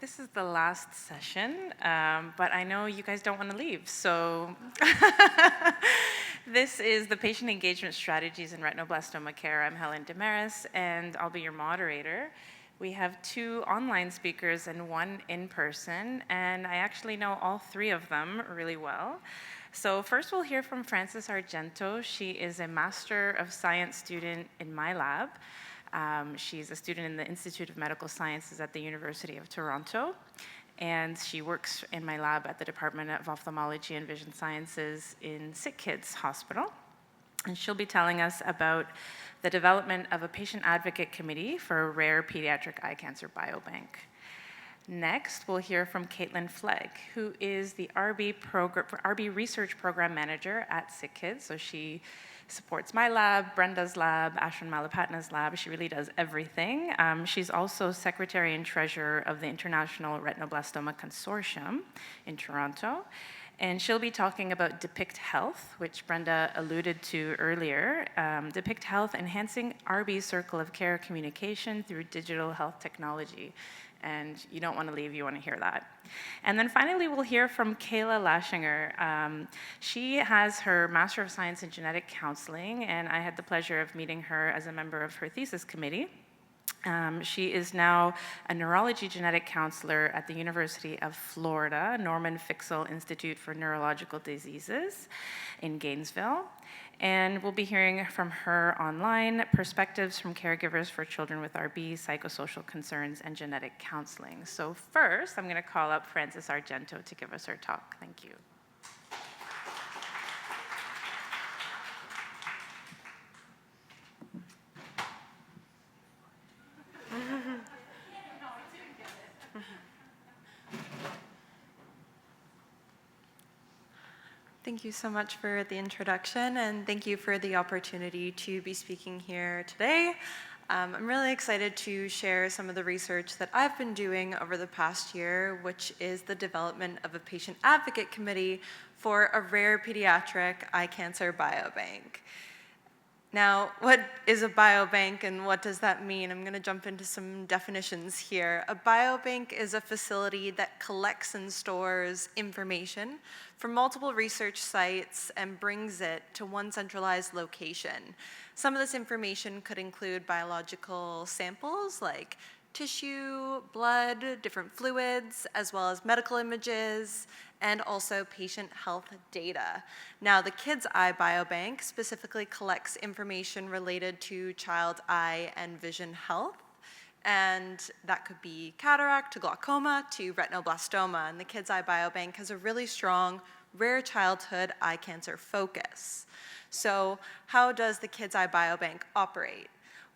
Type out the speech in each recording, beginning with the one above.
this is the last session, but I know you guys don't want to leave, so this is the Patient Engagement Strategies in Retinoblastoma Care. I'm Helen Dimaras, and I'll be your moderator. We have 2 online speakers and 1 in person, and I actually know all 3 of them really well. So first we'll hear from Frances Argento. She is a Master of Science student in my lab. She's a student in the Institute of Medical Sciences at the University of Toronto, and she works in my lab at the Department of Ophthalmology and Vision Sciences in Sick Kids Hospital. And she'll be telling us about the development of a patient advocate committee for a rare pediatric eye cancer biobank. Next, we'll hear from Kaitlyn Flegg, who is the RB Research Program Manager at Sick Kids. So she supports my lab, Brenda's lab, Ashwin Malapatna's lab. She really does everything. She's also Secretary and Treasurer of the International Retinoblastoma Consortium in Toronto. And she'll be talking about DEPICT Health, which Brenda alluded to earlier. DEPICT Health, enhancing RB circle of care communication through digital health technology. And you don't want to leave, you want to hear that. And then finally, we'll hear from Kayla Laschinger. She has her Master of Science in Genetic Counseling, and I had the pleasure of meeting her as a member of her thesis committee. She is now a neurology genetic counselor at the University of Florida, Norman Fixel Institute for Neurological Diseases in Gainesville. And we'll be hearing from her online perspectives from caregivers for children with RB, psychosocial concerns, and genetic counseling. So first, I'm going to call up Frances Argento to give us her talk. Thank you. Thank you so much for the introduction, and thank you for the opportunity to be speaking here today. I'm really excited to share some of the research that I've been doing over the past year, which is the development of a patient advocate committee for a rare pediatric eye cancer biobank. Now, what is a biobank and what does that mean? I'm going to jump into some definitions here. A biobank is a facility that collects and stores information from multiple research sites and brings it to one centralized location. Some of this information could include biological samples like tissue, blood, different fluids, as well as medical images, and also patient health data. Now, the Kids Eye Biobank specifically collects information related to child eye and vision health, and that could be cataract to glaucoma to retinoblastoma, and the Kids Eye Biobank has a really strong rare childhood eye cancer focus. So how does the Kids Eye Biobank operate?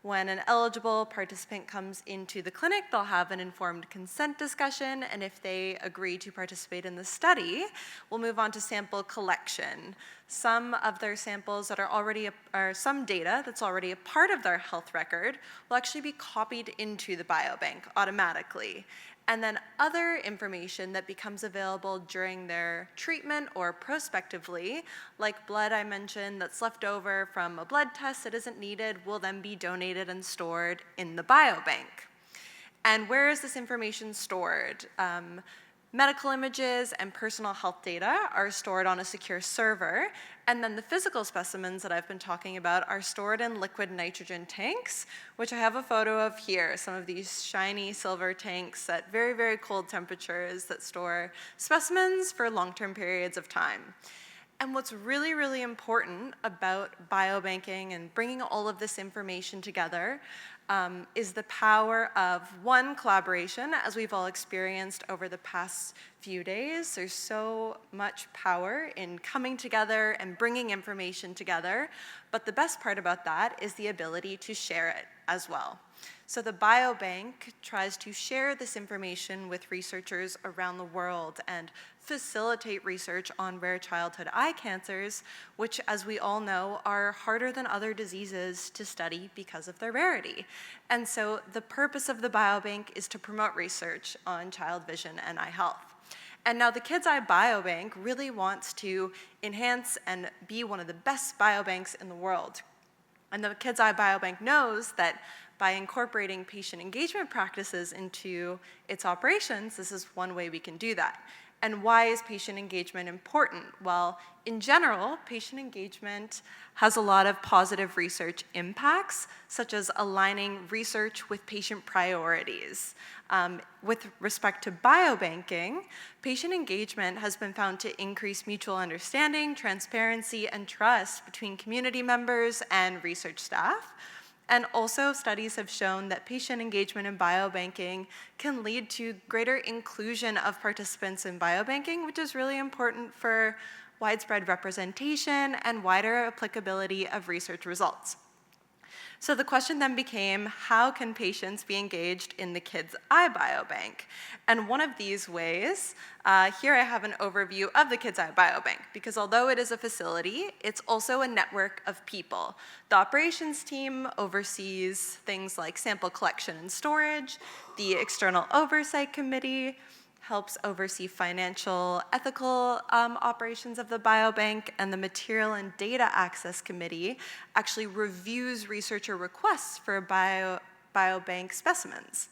When an eligible participant comes into the clinic, they'll have an informed consent discussion, and if they agree to participate in the study, we'll move on to sample collection. Some of their samples that are already, or some data that's already a part of their health record will actually be copied into the biobank automatically. And then other information that becomes available during their treatment or prospectively, like blood I mentioned that's left over from a blood test that isn't needed, will then be donated and stored in the biobank. And where is this information stored? Medical images and personal health data are stored on a secure server, and then the physical specimens that I've been talking about are stored in liquid nitrogen tanks, which I have a photo of here, some of these shiny silver tanks at very, very cold temperatures that store specimens for long-term periods of time. And what's really, really important about biobanking and bringing all of this information together is the power of, one, collaboration, as we've all experienced over the past few days. There's so much power in coming together and bringing information together, but the best part about that is the ability to share it as well. So the biobank tries to share this information with researchers around the world and facilitate research on rare childhood eye cancers, which, as we all know, are harder than other diseases to study because of their rarity. And so the purpose of the biobank is to promote research on child vision and eye health. And now the Kids Eye Biobank really wants to enhance and be one of the best biobanks in the world. And the Kids Eye Biobank knows that by incorporating patient engagement practices into its operations, this is one way we can do that. And why is patient engagement important? Well, in general, patient engagement has a lot of positive research impacts, such as aligning research with patient priorities. With respect to biobanking, patient engagement has been found to increase mutual understanding, transparency, and trust between community members and research staff. And also, studies have shown that patient engagement in biobanking can lead to greater inclusion of participants in biobanking, which is really important for widespread representation and wider applicability of research results. So the question then became, how can patients be engaged in the Kids Eye Biobank? And one of these ways, here I have an overview of the Kids Eye Biobank, because although it is a facility, it's also a network of people. The operations team oversees things like sample collection and storage. The external oversight committee helps oversee financial, ethical operations of the biobank, and the Material and Data Access Committee actually reviews researcher requests for biobank specimens.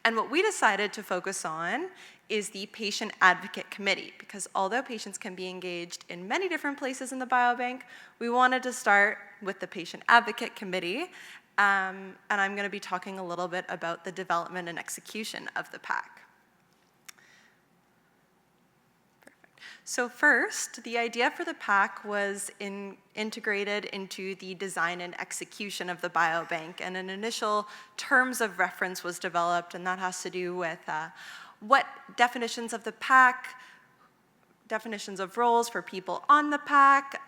And what we decided to focus on is the Patient Advocate Committee, because although patients can be engaged in many different places in the biobank, we wanted to start with the Patient Advocate Committee, and I'm going to be talking a little bit about the development and execution of the PAC. So first, the idea for the PAC was integrated into the design and execution of the biobank, and an initial terms of reference was developed, and that has to do with what definitions of the PAC, definitions of roles for people on the PAC,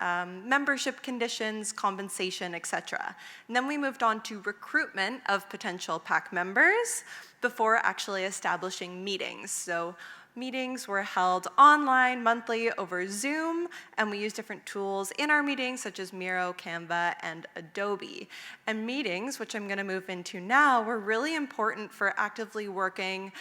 membership conditions, compensation, etc. And then we moved on to recruitment of potential PAC members before actually establishing meetings. So meetings were held online, monthly, over Zoom, and we used different tools in our meetings, such as Miro, Canva, and Adobe. And meetings, which I'm going to move into now, were really important for actively working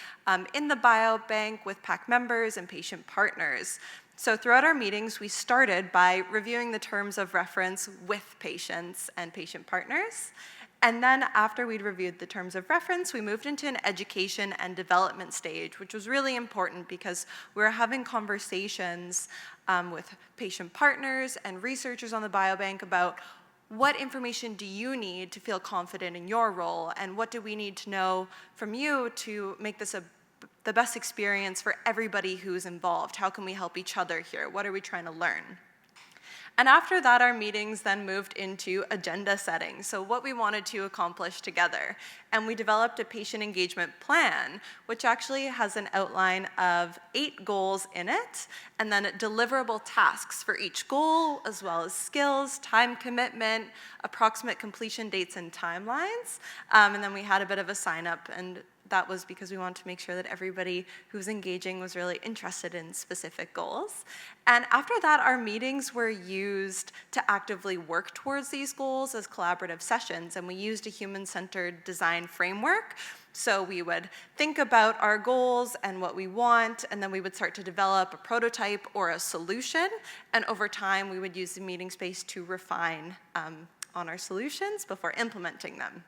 in the biobank with PAC members and patient partners. So throughout our meetings, we started by reviewing the terms of reference with patients and patient partners. And then after we'd reviewed the terms of reference, we moved into an education and development stage, which was really important because we were having conversations with patient partners and researchers on the biobank about what information do you need to feel confident in your role, and what do we need to know from you to make this the best experience for everybody who's involved? How can we help each other here? What are we trying to learn? And after that, our meetings then moved into agenda setting, so what we wanted to accomplish together. And we developed a patient engagement plan, which actually has an outline of 8 goals in it, and then deliverable tasks for each goal, as well as skills, time commitment, approximate completion dates, and timelines. And then we had a bit of a sign-up, and that was because we wanted to make sure that everybody who's engaging was really interested in specific goals. And after that, our meetings were used to actively work towards these goals as collaborative sessions, and we used a human-centered design framework. So we would think about our goals and what we want, and then we would start to develop a prototype or a solution, and over time, we would use the meeting space to refine on our solutions before implementing them.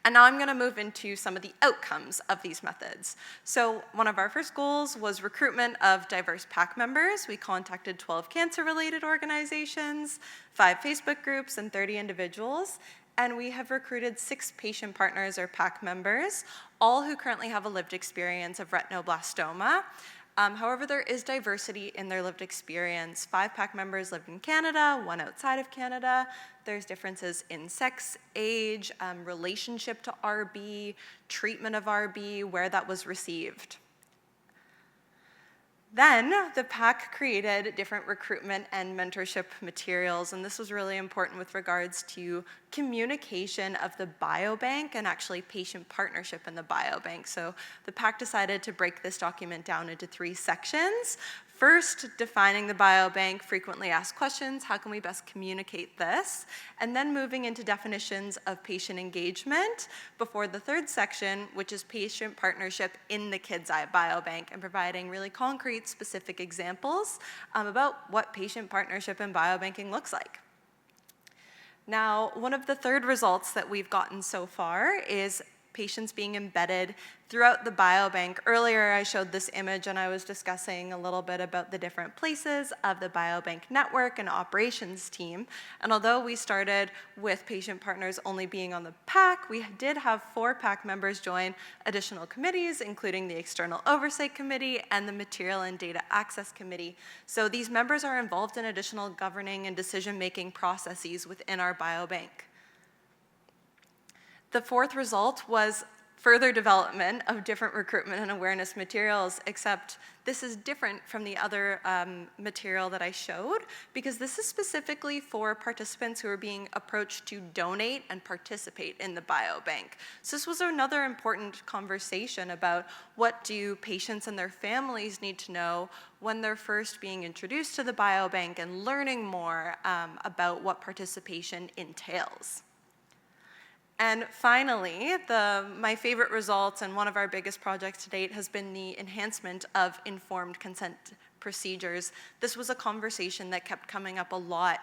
And now I'm going to move into some of the outcomes of these methods. So one of our first goals was recruitment of diverse PAC members. We contacted 12 cancer-related organizations, 5 Facebook groups, and 30 individuals. And we have recruited 6 patient partners or PAC members, all who currently have a lived experience of retinoblastoma. However, there is diversity in their lived experience. 5 PAC members lived in Canada, 1 outside of Canada. There's differences in sex, age, relationship to RB, treatment of RB, where that was received. Then the PAC created different recruitment and mentorship materials, and this was really important with regards to communication of the biobank and actually patient partnership in the biobank. So the PAC decided to break this document down into 3 sections. First, defining the biobank, frequently asked questions, how can we best communicate this? And then moving into definitions of patient engagement before the 3rd section, which is patient partnership in the Kids Eye Biobank, and providing really concrete, specific examples about what patient partnership in biobanking looks like. Now, one of the third results that we've gotten so far is patients being embedded throughout the biobank. Earlier, I showed this image and I was discussing a little bit about the different places of the biobank network and operations team. And although we started with patient partners only being on the PAC, we did have 4 PAC members join additional committees, including the External Oversight Committee and the Material and Data Access Committee. So these members are involved in additional governing and decision-making processes within our biobank. The fourth result was further development of different recruitment and awareness materials, except this is different from the other material that I showed, because this is specifically for participants who are being approached to donate and participate in the biobank. So this was another important conversation about what do patients and their families need to know when they're first being introduced to the biobank and learning more about what participation entails. And finally, my favorite results and one of our biggest projects to date has been the enhancement of informed consent procedures. This was a conversation that kept coming up a lot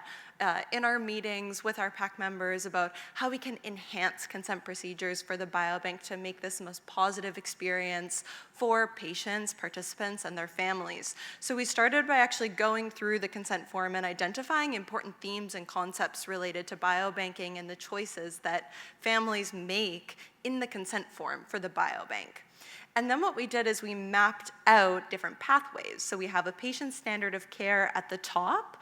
in our meetings with our PAC members about how we can enhance consent procedures for the biobank to make this the most positive experience for patients, participants, and their families. So we started by actually going through the consent form and identifying important themes and concepts related to biobanking and the choices that families make in the consent form for the biobank. And then what we did is we mapped out different pathways. So we have a patient standard of care at the top,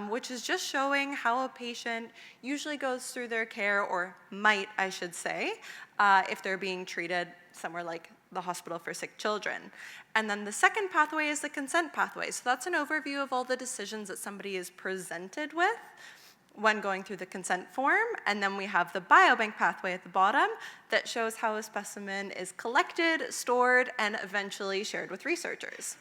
which is just showing how a patient usually goes through their care, or might, I should say, if they're being treated somewhere like the Hospital for Sick Children. And then the second pathway is the consent pathway. So that's an overview of all the decisions that somebody is presented with when going through the consent form. And then we have the biobank pathway at the bottom that shows how a specimen is collected, stored, and eventually shared with researchers.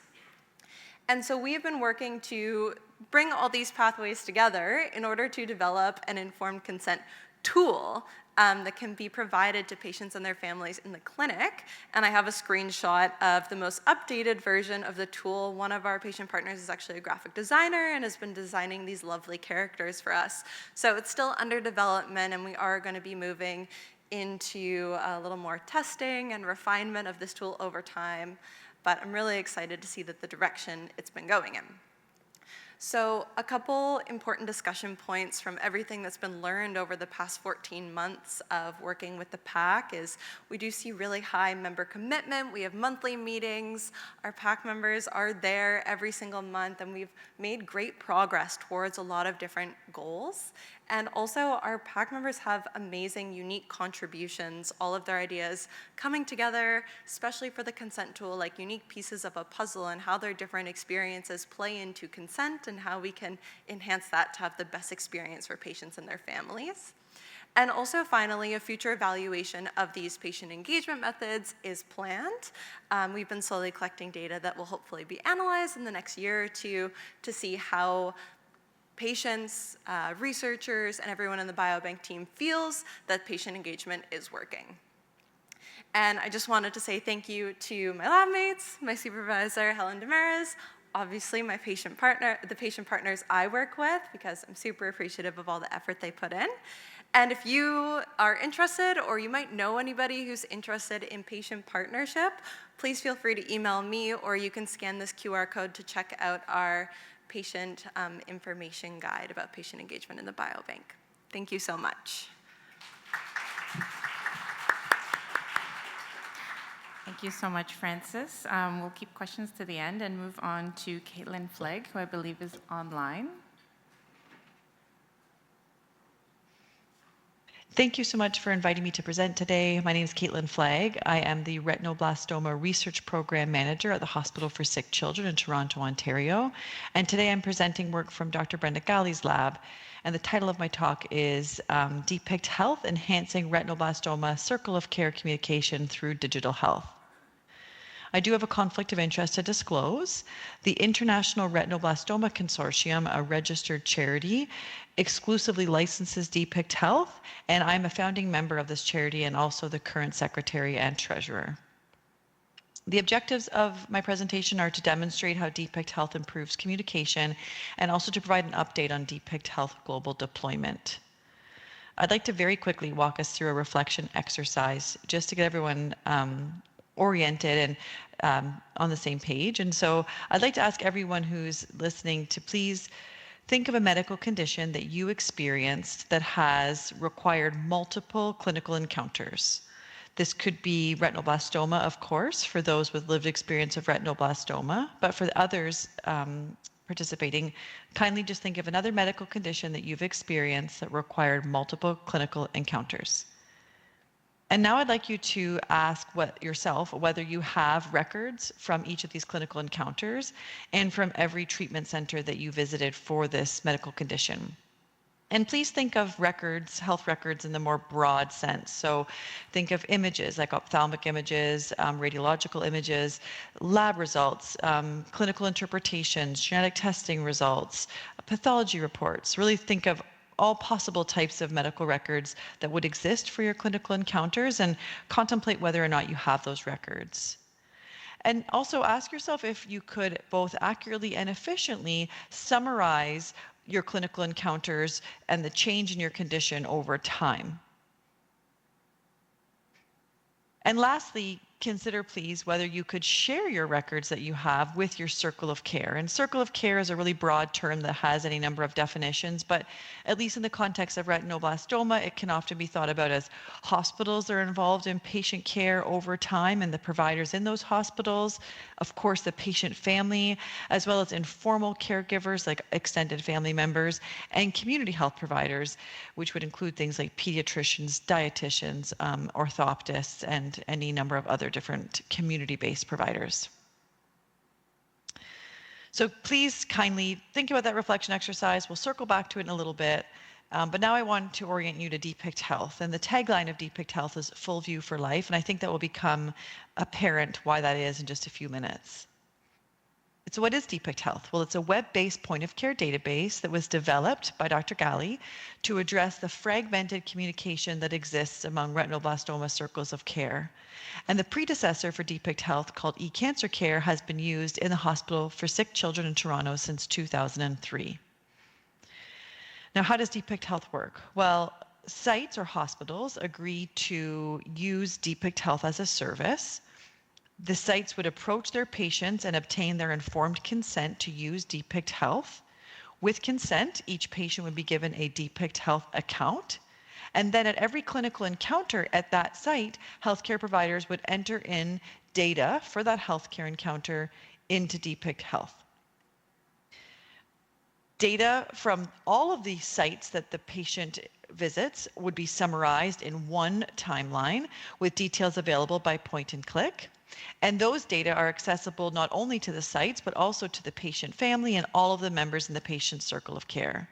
And so we've been working to bring all these pathways together in order to develop an informed consent tool that can be provided to patients and their families in the clinic. And I have a screenshot of the most updated version of the tool. One of our patient partners is actually a graphic designer and has been designing these lovely characters for us. So it's still under development, and we are going to be moving into a little more testing and refinement of this tool over time. But I'm really excited to see that the direction it's been going in. So a couple important discussion points from everything that's been learned over the past 14 months of working with the PAC is we do see really high member commitment. We have monthly meetings. Our PAC members are there every single month, and we've made great progress towards a lot of different goals. And also, our PAC members have amazing, unique contributions, all of their ideas coming together, especially for the consent tool, like unique pieces of a puzzle and how their different experiences play into consent and how we can enhance that to have the best experience for patients and their families. And also, finally, a future evaluation of these patient engagement methods is planned. We've been slowly collecting data that will hopefully be analyzed in the next year or two to see how patients, researchers, and everyone in the biobank team feels that patient engagement is working. And I just wanted to say thank you to my lab mates, my supervisor, Helen Dimaras, obviously my patient partner, the patient partners I work with, because I'm super appreciative of all the effort they put in. And if you are interested, or you might know anybody who's interested in patient partnership, please feel free to email me, or you can scan this QR code to check out our patient information guide about patient engagement in the biobank. Thank you so much. Thank you so much, Frances. We'll keep questions to the end and move on to Kaitlyn Flegg, who I believe is online. Thank you so much for inviting me to present today. My name is Kaitlyn Flegg. I am the Retinoblastoma Research Program Manager at the Hospital for Sick Children in Toronto, Ontario. And today I'm presenting work from Dr. Brenda Galli's lab. And the title of my talk is DEPICT Health, Enhancing Retinoblastoma Circle of Care Communication Through Digital Health. I do have a conflict of interest to disclose. The International Retinoblastoma Consortium, a registered charity, exclusively licenses DEPICT Health, and I'm a founding member of this charity and also the current secretary and treasurer. The objectives of my presentation are to demonstrate how DEPICT Health improves communication and also to provide an update on DEPICT Health global deployment. I'd like to very quickly walk us through a reflection exercise just to get everyone oriented and on the same page. And so I'd like to ask everyone who's listening to please think of a medical condition that you experienced that has required multiple clinical encounters. This could be retinoblastoma, of course, for those with lived experience of retinoblastoma, but for the others participating, kindly just think of another medical condition that you've experienced that required multiple clinical encounters. And now I'd like you to ask yourself whether you have records from each of these clinical encounters and from every treatment center that you visited for this medical condition. And please think of records, health records in the more broad sense. So think of images like ophthalmic images, radiological images, lab results, clinical interpretations, genetic testing results, pathology reports. Really think of all possible types of medical records that would exist for your clinical encounters and contemplate whether or not you have those records. And also ask yourself if you could both accurately and efficiently summarize your clinical encounters and the change in your condition over time. And lastly, consider please whether you could share your records that you have with your circle of care. And circle of care is a really broad term that has any number of definitions, but at least in the context of retinoblastoma, it can often be thought about as hospitals that are involved in patient care over time and the providers in those hospitals, of course the patient family, as well as informal caregivers like extended family members, and community health providers, which would include things like pediatricians, dietitians, orthoptists, and any number of other different community-based providers. So please kindly think about that reflection exercise. We'll circle back to it in a little bit. But now I want to orient you to DEPICT Health. And the tagline of DEPICT Health is full view for life. And I think that will become apparent why that is in just a few minutes. So what is DEPICT Health? Well, it's a web-based point-of-care database that was developed by Dr. Gali to address the fragmented communication that exists among retinoblastoma circles of care. And the predecessor for DEPICT Health, called eCancer Care, has been used in the Hospital for Sick Children in Toronto since 2003. Now, how does DEPICT Health work? Well, sites or hospitals agree to use DEPICT Health as a service. The sites would approach their patients and obtain their informed consent to use DEPICT Health. With consent, each patient would be given a DEPICT Health account. And then at every clinical encounter at that site, healthcare providers would enter in data for that healthcare encounter into DEPICT Health. Data from all of the sites that the patient visits would be summarized in one timeline with details available by point and click. And those data are accessible not only to the sites, but also to the patient family and all of the members in the patient's circle of care.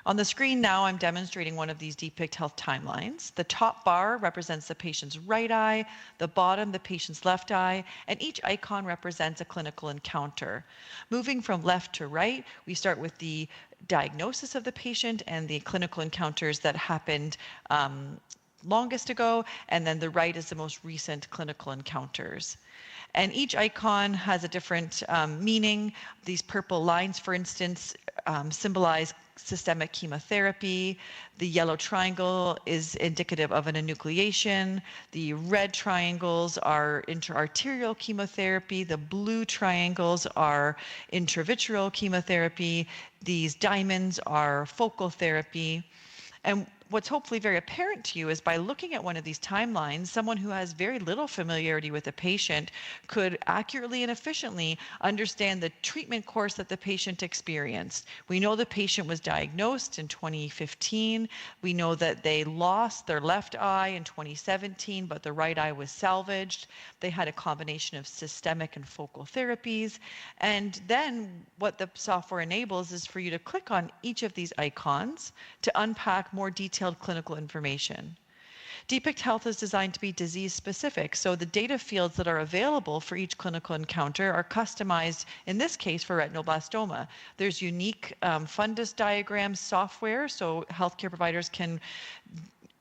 On the screen now, I'm demonstrating one of these DEPICT Health timelines. The top bar represents the patient's right eye, the bottom, the patient's left eye, and each icon represents a clinical encounter. Moving from left to right, we start with the diagnosis of the patient and the clinical encounters that happened longest ago, and then the right is the most recent clinical encounters. And each icon has a different meaning. These purple lines, for instance, symbolize systemic chemotherapy. The yellow triangle is indicative of an enucleation. The red triangles are intra-arterial chemotherapy. The blue triangles are intravitreal chemotherapy. These diamonds are focal therapy. And what's hopefully very apparent to you is by looking at one of these timelines, someone who has very little familiarity with a patient could accurately and efficiently understand the treatment course that the patient experienced. We know the patient was diagnosed in 2015. We know that they lost their left eye in 2017, but the right eye was salvaged. They had a combination of systemic and focal therapies. And then what the software enables is for you to click on each of these icons to unpack more detailed clinical information. DEPICT Health is designed to be disease specific, so the data fields that are available for each clinical encounter are customized, in this case, for retinoblastoma. There's unique fundus diagram software, so healthcare providers can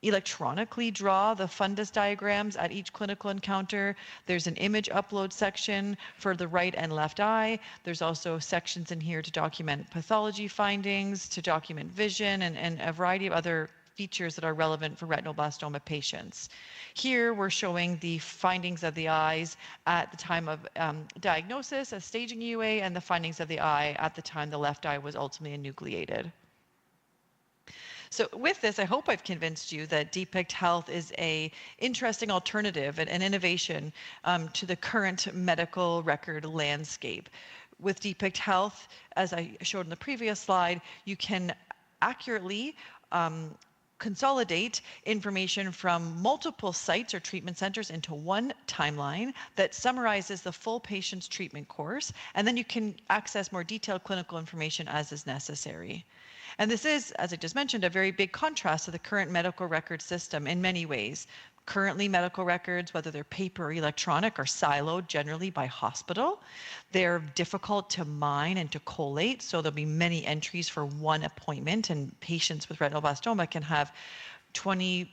electronically draw the fundus diagrams at each clinical encounter. There's an image upload section for the right and left eye. There's also sections in here to document pathology findings, to document vision, and a variety of other features that are relevant for retinoblastoma patients. Here we're showing the findings of the eyes at the time of diagnosis as staging UA, and the findings of the eye at the time the left eye was ultimately enucleated. So with this, I hope I've convinced you that DEPICT Health is an interesting alternative and an innovation to the current medical record landscape. With DEPICT Health, as I showed in the previous slide, you can accurately consolidate information from multiple sites or treatment centers into one timeline that summarizes the full patient's treatment course, and then you can access more detailed clinical information as is necessary. And this is, as I just mentioned, a very big contrast to the current medical record system in many ways. Currently, medical records, whether they're paper or electronic, are siloed generally by hospital. They're difficult to mine and to collate, so there'll be many entries for one appointment, and patients with retinoblastoma can have 20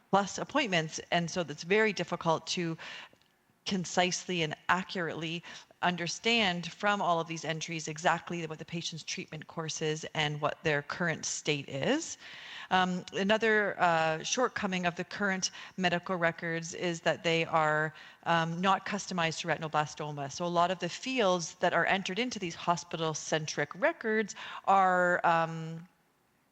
plus appointments, and so that's very difficult to concisely and accurately understand from all of these entries exactly what the patient's treatment course is and what their current state is. Another shortcoming of the current medical records is that they are not customized to retinoblastoma. So a lot of the fields that are entered into these hospital-centric records are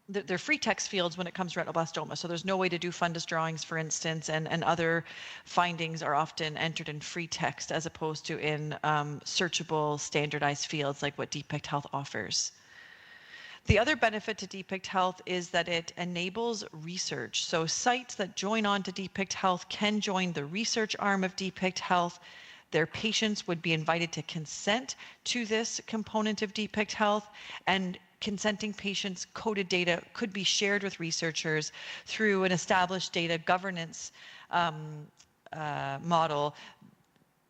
they're free text fields when it comes to retinoblastoma. So there's no way to do fundus drawings, for instance, and other findings are often entered in free text as opposed to in searchable, standardized fields like what DEPICT Health offers. The other benefit to DEPICT Health is that it enables research. So sites that join on to DEPICT Health can join the research arm of DEPICT Health. Their patients would be invited to consent to this component of DEPICT Health, and consenting patients' coded data could be shared with researchers through an established data governance model,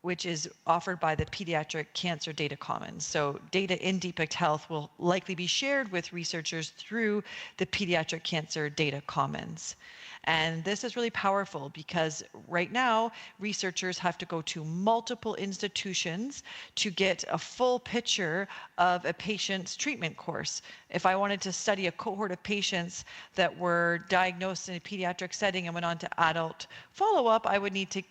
which is offered by the Pediatric Cancer Data Commons. So data in DEPICT Health will likely be shared with researchers through the Pediatric Cancer Data Commons. And this is really powerful because right now, researchers have to go to multiple institutions to get a full picture of a patient's treatment course. If I wanted to study a cohort of patients that were diagnosed in a pediatric setting and went on to adult follow-up, I would need to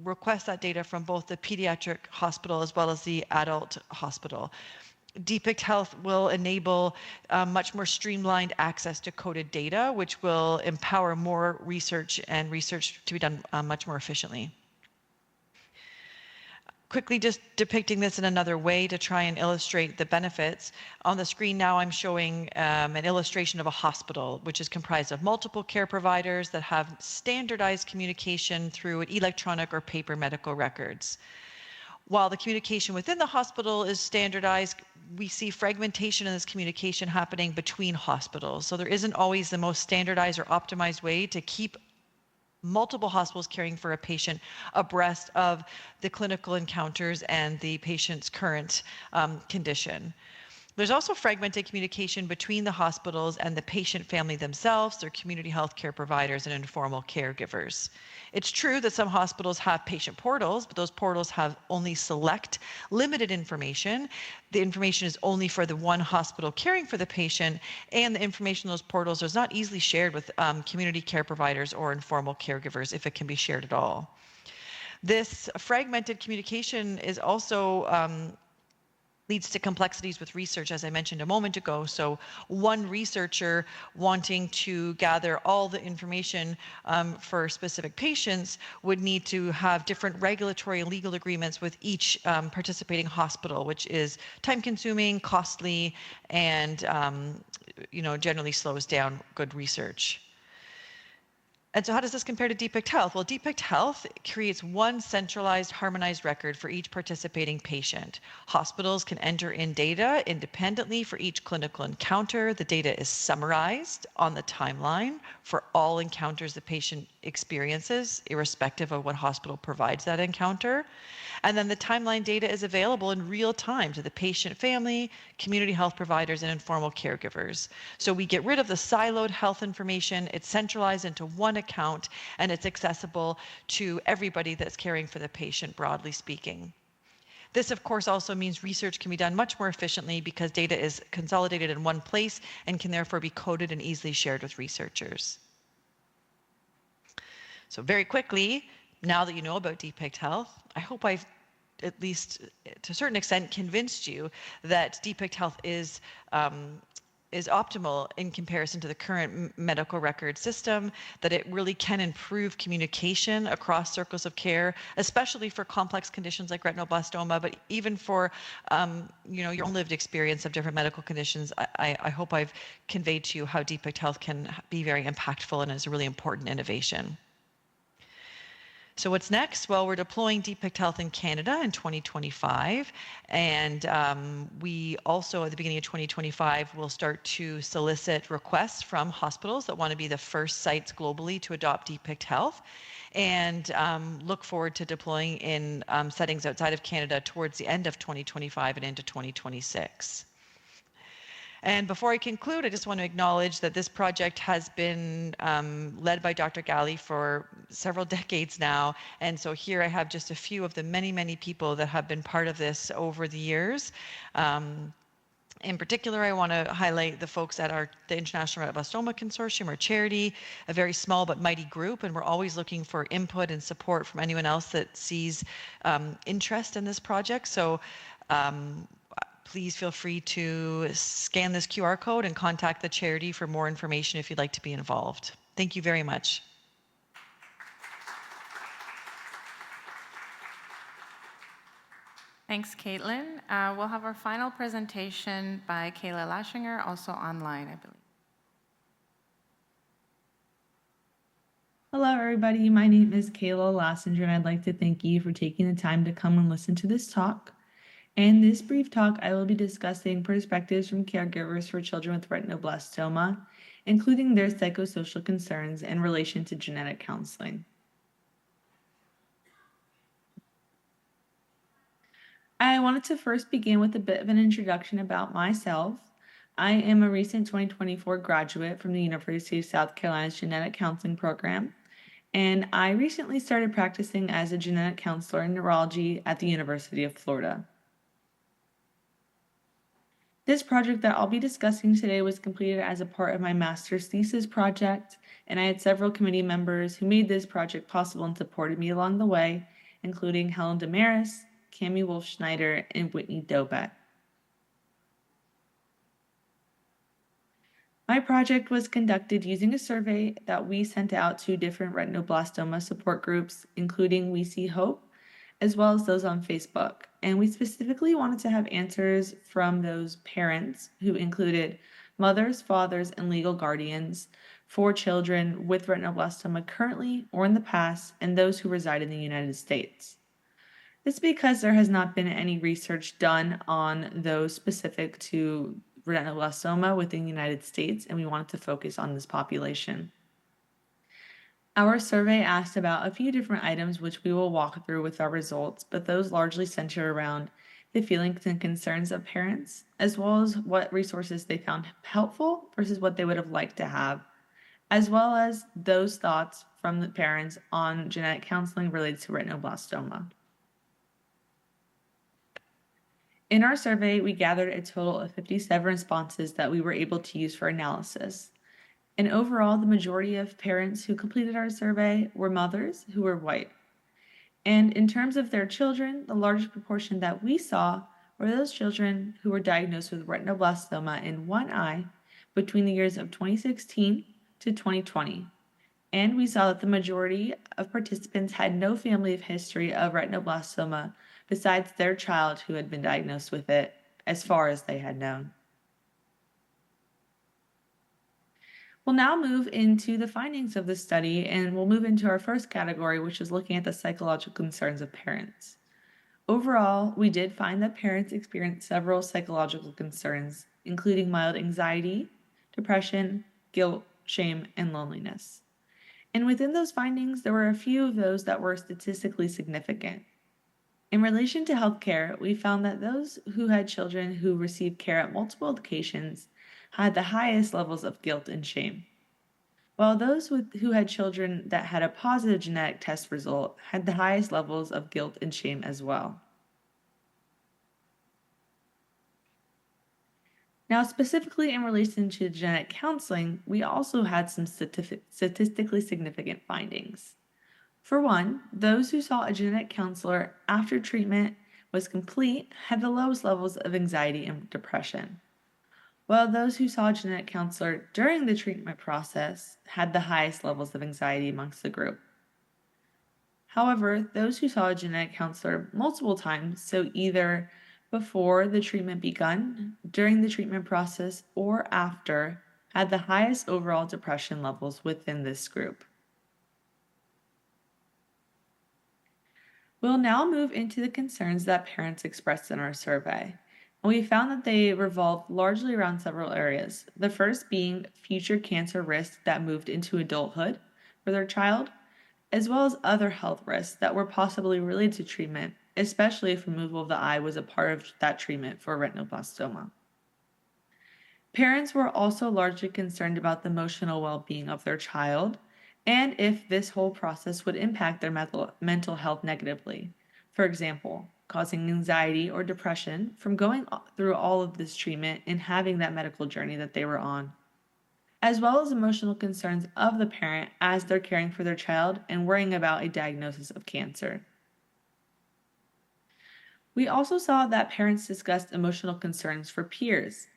request that data from both the pediatric hospital as well as the adult hospital. DEPICT Health will enable much more streamlined access to coded data, which will empower more research and research to be done much more efficiently. Quickly just depicting this in another way to try and illustrate the benefits. On the screen now I'm showing an illustration of a hospital, which is comprised of multiple care providers that have standardized communication through electronic or paper medical records. While the communication within the hospital is standardized, we see fragmentation in this communication happening between hospitals. So there isn't always the most standardized or optimized way to keep multiple hospitals caring for a patient abreast of the clinical encounters and the patient's current condition. There's also fragmented communication between the hospitals and the patient family themselves, their community health care providers, and informal caregivers. It's true that some hospitals have patient portals, but those portals have only select, limited information. The information is only for the one hospital caring for the patient, and the information in those portals is not easily shared with community care providers or informal caregivers, if it can be shared at all. This fragmented communication is also leads to complexities with research, as I mentioned a moment ago. So one researcher wanting to gather all the information for specific patients would need to have different regulatory and legal agreements with each participating hospital, which is time-consuming, costly, and generally slows down good research. And so how does this compare to DEPICT Health? Well, DEPICT Health creates one centralized, harmonized record for each participating patient. Hospitals can enter in data independently for each clinical encounter. The data is summarized on the timeline for all encounters the patient experiences, irrespective of what hospital provides that encounter. And then the timeline data is available in real time to the patient family, community health providers, and informal caregivers. So we get rid of the siloed health information. It's centralized into one account, and it's accessible to everybody that's caring for the patient, broadly speaking. This, of course, also means research can be done much more efficiently because data is consolidated in one place and can therefore be coded and easily shared with researchers. So very quickly, now that you know about DEPICT Health, I hope I've, at least to a certain extent, convinced you that DEPICT Health is optimal in comparison to the current medical record system, that it really can improve communication across circles of care, especially for complex conditions like retinoblastoma, but even for your own lived experience of different medical conditions. I hope I've conveyed to you how DEPICT Health can be very impactful and is a really important innovation. So what's next? Well, we're deploying DEPICT Health in Canada in 2025, and we also, at the beginning of 2025, will start to solicit requests from hospitals that want to be the first sites globally to adopt DEPICT Health, and look forward to deploying in settings outside of Canada towards the end of 2025 and into 2026. And before I conclude, I just want to acknowledge that this project has been led by Dr. Gali for several decades now. And so here I have just a few of the many, many people that have been part of this over the years. In particular, I want to highlight the folks at the International Retinoblastoma Consortium, or charity, a very small but mighty group, and we're always looking for input and support from anyone else that sees interest in this project. So please feel free to scan this QR code and contact the charity for more information if you'd like to be involved. Thank you very much. Thanks, Kaitlyn. We'll have our final presentation by Kayla Laschinger, also online, I believe. Hello, everybody. My name is Kayla Lassinger, and I'd like to thank you for taking the time to come and listen to this talk. In this brief talk, I will be discussing perspectives from caregivers for children with retinoblastoma, including their psychosocial concerns in relation to genetic counseling. I wanted to first begin with a bit of an introduction about myself. I am a recent 2024 graduate from the University of South Carolina's Genetic Counseling Program, and I recently started practicing as a genetic counselor in neurology at the University of Florida. This project that I'll be discussing today was completed as a part of my master's thesis project, and I had several committee members who made this project possible and supported me along the way, including Helen Dimaras, Cami Wolf-Schneider, and Whitney Dobek. My project was conducted using a survey that we sent out to different retinoblastoma support groups, including We See Hope, as well as those on Facebook. And we specifically wanted to have answers from those parents who included mothers, fathers, and legal guardians for children with retinoblastoma currently or in the past, and those who reside in the United States. This is because there has not been any research done on those specific to retinoblastoma within the United States, and we wanted to focus on this population. Our survey asked about a few different items which we will walk through with our results, but those largely center around the feelings and concerns of parents, as well as what resources they found helpful versus what they would have liked to have, as well as those thoughts from the parents on genetic counseling related to retinoblastoma. In our survey, we gathered a total of 57 responses that we were able to use for analysis. And overall, the majority of parents who completed our survey were mothers who were white. And in terms of their children, the largest proportion that we saw were those children who were diagnosed with retinoblastoma in one eye between the years of 2016 to 2020. And we saw that the majority of participants had no family of history of retinoblastoma besides their child who had been diagnosed with it, as far as they had known. We'll now move into the findings of the study, and we'll move into our first category, which is looking at the psychological concerns of parents. Overall, we did find that parents experienced several psychological concerns, including mild anxiety, depression, guilt, shame, and loneliness. And within those findings, there were a few of those that were statistically significant. In relation to healthcare, we found that those who had children who received care at multiple locations had the highest levels of guilt and shame, while those who had children that had a positive genetic test result had the highest levels of guilt and shame as well. Now, specifically in relation to genetic counseling, we also had some statistically significant findings. For one, those who saw a genetic counselor after treatment was complete had the lowest levels of anxiety and depression, while those who saw a genetic counselor during the treatment process had the highest levels of anxiety amongst the group. However, those who saw a genetic counselor multiple times, so either before the treatment begun, during the treatment process, or after, had the highest overall depression levels within this group. We'll now move into the concerns that parents expressed in our survey. And we found that they revolved largely around several areas. The first being future cancer risks that moved into adulthood for their child, as well as other health risks that were possibly related to treatment, especially if removal of the eye was a part of that treatment for retinoblastoma. Parents were also largely concerned about the emotional well-being of their child and if this whole process would impact their mental health negatively. For example, causing anxiety or depression from going through all of this treatment and having that medical journey that they were on, as well as emotional concerns of the parent as they're caring for their child and worrying about a diagnosis of cancer. We also saw that parents discussed emotional concerns for peers.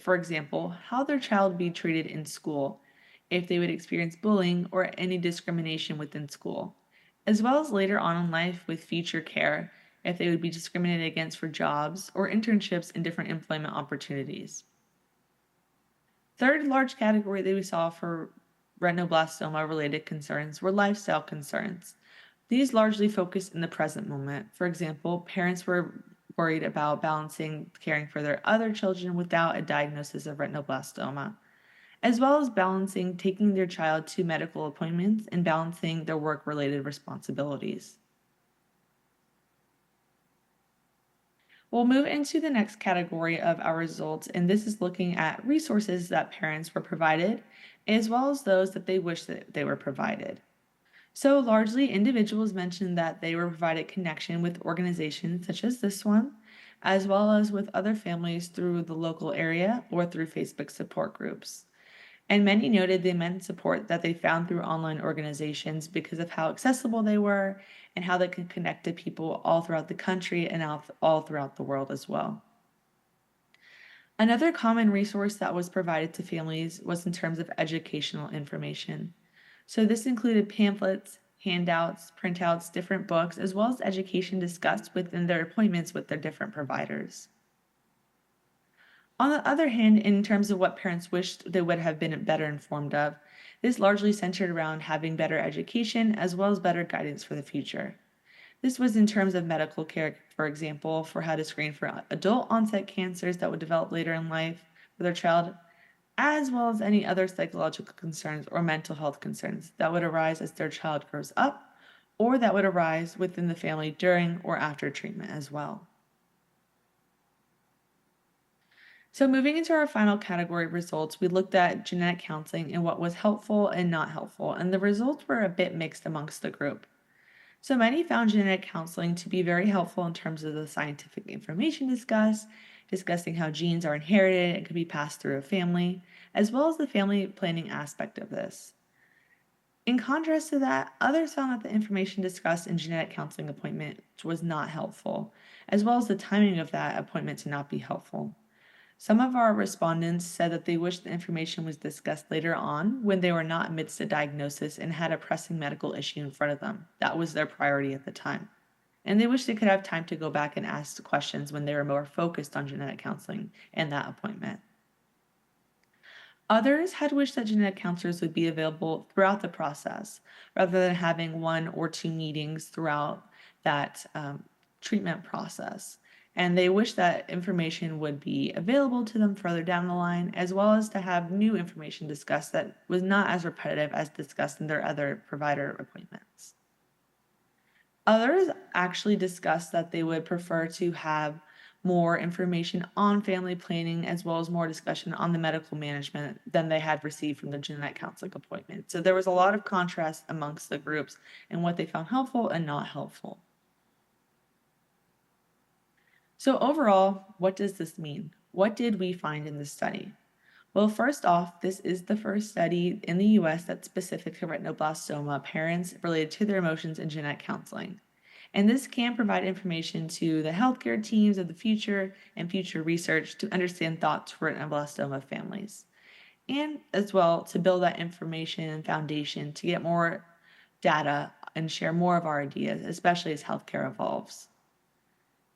For example, how their child would be treated in school, if they would experience bullying or any discrimination within school, as well as later on in life with future care, if they would be discriminated against for jobs or internships in different employment opportunities. Third large category that we saw for retinoblastoma related concerns were lifestyle concerns. These largely focused in the present moment. For example, parents were worried about balancing caring for their other children without a diagnosis of retinoblastoma, as well as balancing taking their child to medical appointments and balancing their work-related responsibilities. We'll move into the next category of our results, and this is looking at resources that parents were provided, as well as those that they wish that they were provided. So largely, individuals mentioned that they were provided connection with organizations such as this one, as well as with other families through the local area or through Facebook support groups. And many noted the immense support that they found through online organizations because of how accessible they were and how they could connect to people all throughout the country and all throughout the world as well. Another common resource that was provided to families was in terms of educational information. So this included pamphlets, handouts, printouts, different books, as well as education discussed within their appointments with their different providers. On the other hand, in terms of what parents wished they would have been better informed of, this largely centered around having better education as well as better guidance for the future. This was in terms of medical care, for example, for how to screen for adult onset cancers that would develop later in life for their child, as well as any other psychological concerns or mental health concerns that would arise as their child grows up or that would arise within the family during or after treatment as well. So moving into our final category results, we looked at genetic counseling and what was helpful and not helpful, and the results were a bit mixed amongst the group. So many found genetic counseling to be very helpful in terms of the scientific information discussing how genes are inherited and could be passed through a family, as well as the family planning aspect of this. In contrast to that, others found that the information discussed in genetic counseling appointment was not helpful, as well as the timing of that appointment to not be helpful. Some of our respondents said that they wished the information was discussed later on when they were not amidst a diagnosis and had a pressing medical issue in front of them. That was their priority at the time. And they wish they could have time to go back and ask questions when they were more focused on genetic counseling and that appointment. Others had wished that genetic counselors would be available throughout the process rather than having 1 or 2 meetings throughout that treatment process. And they wish that information would be available to them further down the line, as well as to have new information discussed that was not as repetitive as discussed in their other provider appointments. Others actually discussed that they would prefer to have more information on family planning, as well as more discussion on the medical management than they had received from the genetic counseling appointment. So there was a lot of contrast amongst the groups and what they found helpful and not helpful. So overall, what does this mean? What did we find in this study? Well, first off, this is the first study in the US that's specific to retinoblastoma parents related to their emotions and genetic counseling. And this can provide information to the healthcare teams of the future and future research to understand thoughts for retinoblastoma families. And as well to build that information and foundation to get more data and share more of our ideas, especially as healthcare evolves.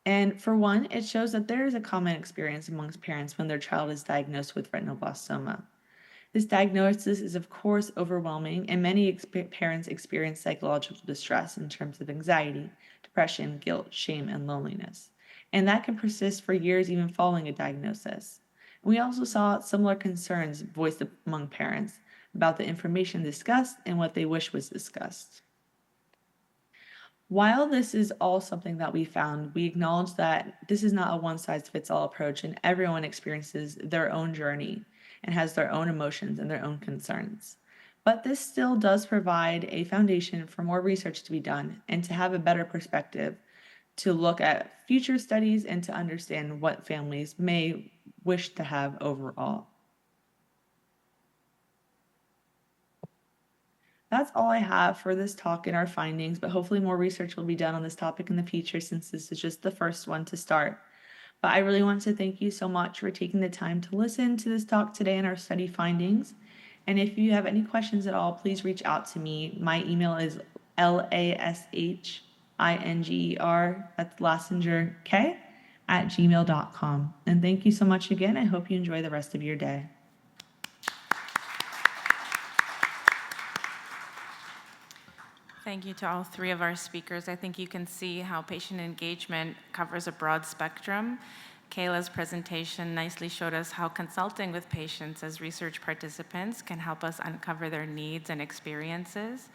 And for one, it shows that there is a common experience amongst parents when their child is diagnosed with retinoblastoma. This diagnosis is, of course, overwhelming, and many parents experience psychological distress in terms of anxiety, depression, guilt, shame, and loneliness. And that can persist for years, even following a diagnosis. We also saw similar concerns voiced among parents about the information discussed and what they wish was discussed. While this is all something that we found, we acknowledge that this is not a one-size-fits-all approach, and everyone experiences their own journey and has their own emotions and their own concerns. But this still does provide a foundation for more research to be done and to have a better perspective to look at future studies and to understand what families may wish to have overall. That's all I have for this talk and our findings, but hopefully more research will be done on this topic in the future since this is just the first one to start. But I really want to thank you so much for taking the time to listen to this talk today and our study findings. And if you have any questions at all, please reach out to me. My email is LASHINGER, that's LassingerK, @gmail.com. And thank you so much again. I hope you enjoy the rest of your day. Thank you to all three of our speakers. I think you can see how patient engagement covers a broad spectrum. Kayla's presentation nicely showed us how consulting with patients as research participants can help us uncover their needs and experiences.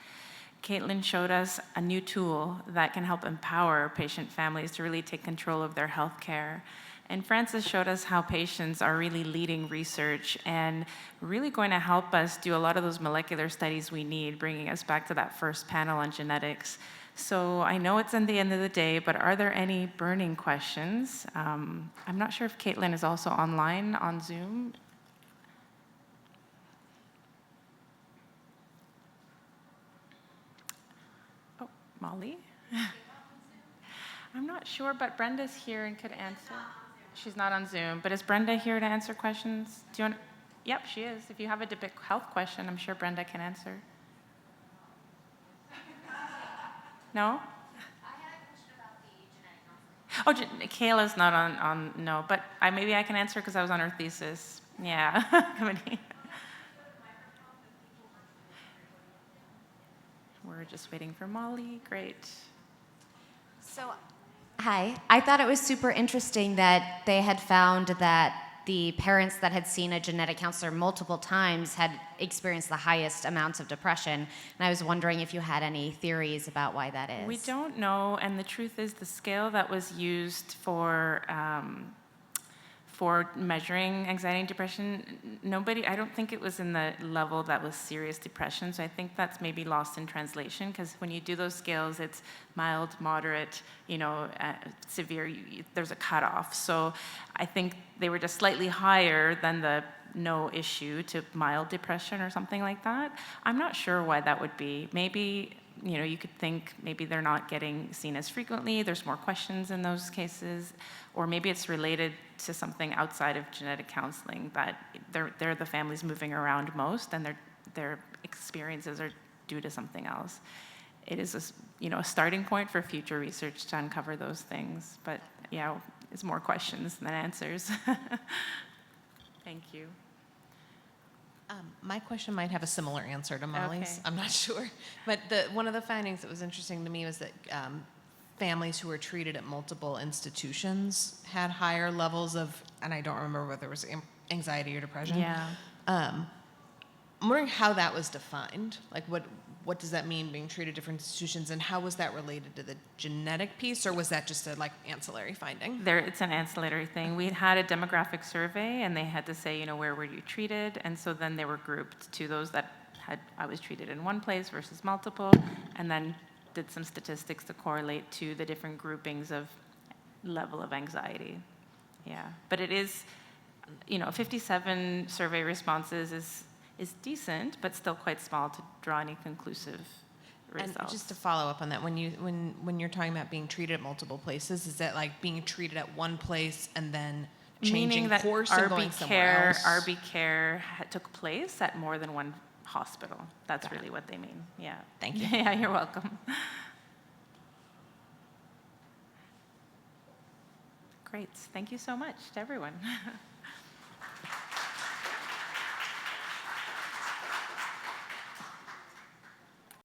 Kaitlyn showed us a new tool that can help empower patient families to really take control of their health care. And Frances showed us how patients are really leading research and really going to help us do a lot of those molecular studies we need, bringing us back to that first panel on genetics. So I know it's in the end of the day, but are there any burning questions? I'm not sure if Kaitlyn is also online on Zoom. Oh, Molly? I'm not sure, but Brenda's here and could answer. She's not on Zoom, but is Brenda here to answer questions? Do you want? Yep, she is. If you have a DEPICT health question, I'm sure Brenda can answer. No? I had a question about the genetic counseling. Oh, Kayla's not on no, but maybe I can answer because I was on her thesis. Yeah. We're just waiting for Molly. Great. So, hi. I thought it was super interesting that they had found that the parents that had seen a genetic counselor multiple times had experienced the highest amounts of depression. And I was wondering if you had any theories about why that is. We don't know, and the truth is the scale that was used for measuring anxiety and depression, I don't think it was in the level that was serious depression, so I think that's maybe lost in translation, because when you do those scales, it's mild, moderate, severe, there's a cutoff. So I think they were just slightly higher than the no issue to mild depression or something like that. I'm not sure why that would be. Maybe you could think maybe they're not getting seen as frequently, there's more questions in those cases, or maybe it's related to something outside of genetic counseling, that they're the families moving around most and their experiences are due to something else. It is a starting point for future research to uncover those things, but yeah, it's more questions than answers. Thank you. My question might have a similar answer to Molly's. Okay. I'm not sure. But one of the findings that was interesting to me was that families who were treated at multiple institutions had higher levels of, and I don't remember whether it was anxiety or depression. Yeah. I'm wondering how that was defined. Like, what what does that mean, being treated at different institutions, and how was that related to the genetic piece, or was that just a like ancillary finding? It's an ancillary thing. We had a demographic survey, and they had to say, where were you treated? And so then they were grouped to those that I was treated in one place versus multiple, and then did some statistics to correlate to the different groupings of level of anxiety. Yeah, but it is, 57 survey responses is decent, but still quite small to draw any conclusive results. And just to follow up on that, when you're talking about being treated at multiple places, is that like being treated at one place and then changing Meaning that course and going somewhere else? RB care took place at more than one hospital. That's really what they mean. Yeah. Thank you. Yeah, you're welcome. Great. Thank you so much to everyone.